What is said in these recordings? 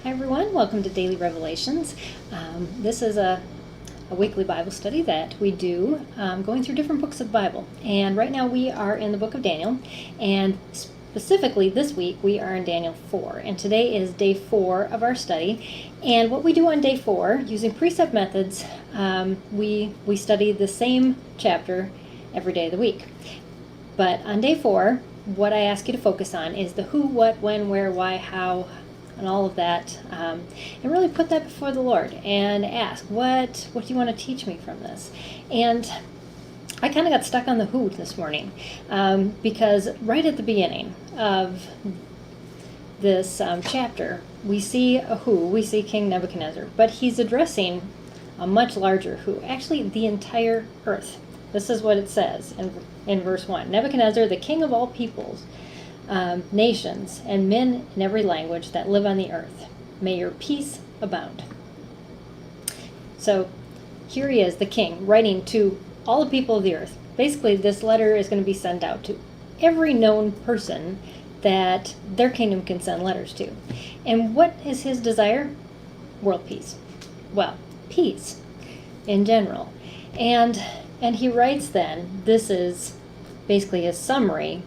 Hi everyone, welcome to Daily Revelations. This is a weekly Bible study that we do going through different books of the Bible. And right now we are in the book of Daniel, and specifically this week we are in Daniel 4. And today is day 4 of our study. And what we do on day 4, using precept methods, we study the same chapter every day of the week. But on day 4, what I ask you to focus on is the who, what, when, where, why, how, and all of that, and really put that before the Lord and ask, what do you want to teach me from this? And I kind of got stuck on the who this morning, because right at the beginning of this chapter, we see a who, we see King Nebuchadnezzar, but he's addressing a much larger who, actually the entire earth. This is what it says in verse 1. Nebuchadnezzar, the king of all peoples, nations, and men in every language that live on the earth, may your peace abound. So here he is, the king, writing to all the people of the earth. Basically, this letter is going to be sent out to every known person that their kingdom can send letters to. And what is his desire? World peace. Well, peace in general. And he writes then, this is basically a summary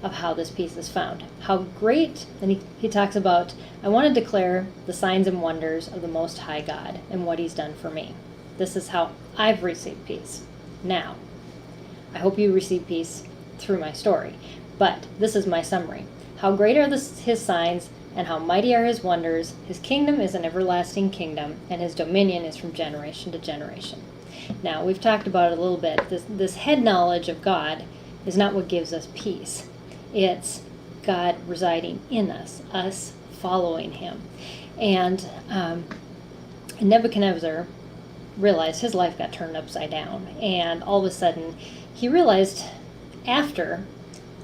of how this peace is found. How great, and he talks about, I want to declare the signs and wonders of the Most High God and what he's done for me. This is how I've received peace. Now, I hope you receive peace through my story, but this is my summary. How great are his signs, and how mighty are his wonders. His kingdom is an everlasting kingdom, and his dominion is from generation to generation. Now, we've talked about it a little bit. This head knowledge of God is not what gives us peace. It's God residing in us following him. And Nebuchadnezzar realized his life got turned upside down. And all of a sudden, he realized after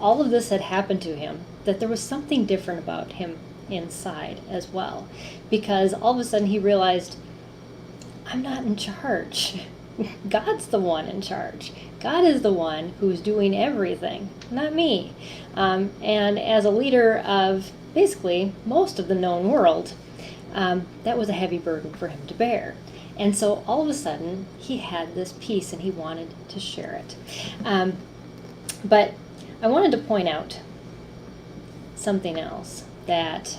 all of this had happened to him that there was something different about him inside as well. Because all of a sudden he realized, I'm not in charge. God's the one in charge. God is the one who's doing everything, not me. And as a leader of basically most of the known world, that was a heavy burden for him to bear. And so all of a sudden, he had this peace and he wanted to share it. But I wanted to point out something else, that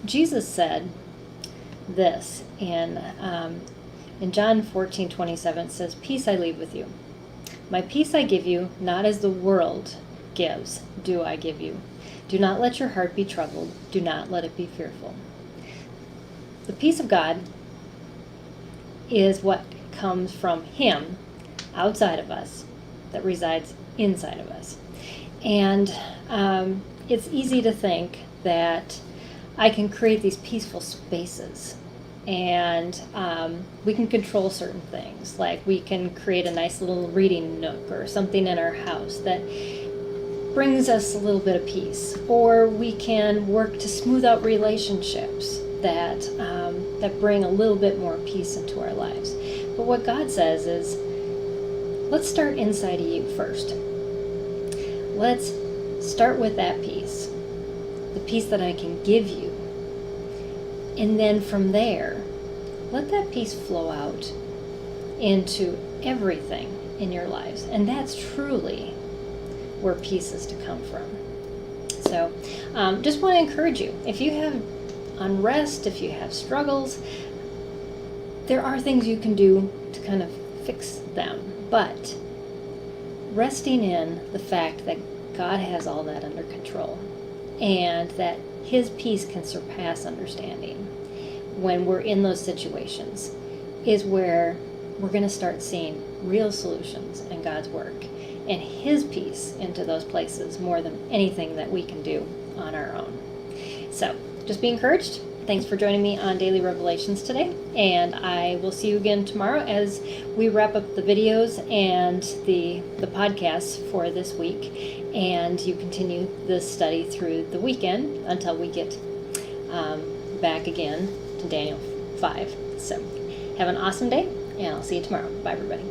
Jesus said this in John 14:27. It says, "Peace I leave with you. My peace I give you, not as the world gives, do I give you. Do not let your heart be troubled. Do not let it be fearful." The peace of God is what comes from him outside of us that resides inside of us. And it's easy to think that I can create these peaceful spaces and we can control certain things. Like we can create a nice little reading nook or something in our house that brings us a little bit of peace. Or we can work to smooth out relationships that bring a little bit more peace into our lives. But what God says is, let's start inside of you first. Let's start with that peace, the peace that I can give you. And then from there, let that peace flow out into everything in your lives. And that's truly where peace is to come from. So just want to encourage you, if you have unrest, if you have struggles, there are things you can do to kind of fix them. But resting in the fact that God has all that under control and that his peace can surpass understanding when we're in those situations is where we're going to start seeing real solutions in God's work and his peace into those places more than anything that we can do on our own. So just be encouraged. Thanks for joining me on Daily Revelations today, and I will see you again tomorrow as we wrap up the videos and the podcasts for this week, and you continue this study through the weekend until we get back again to Daniel 5. So have an awesome day, and I'll see you tomorrow. Bye, everybody.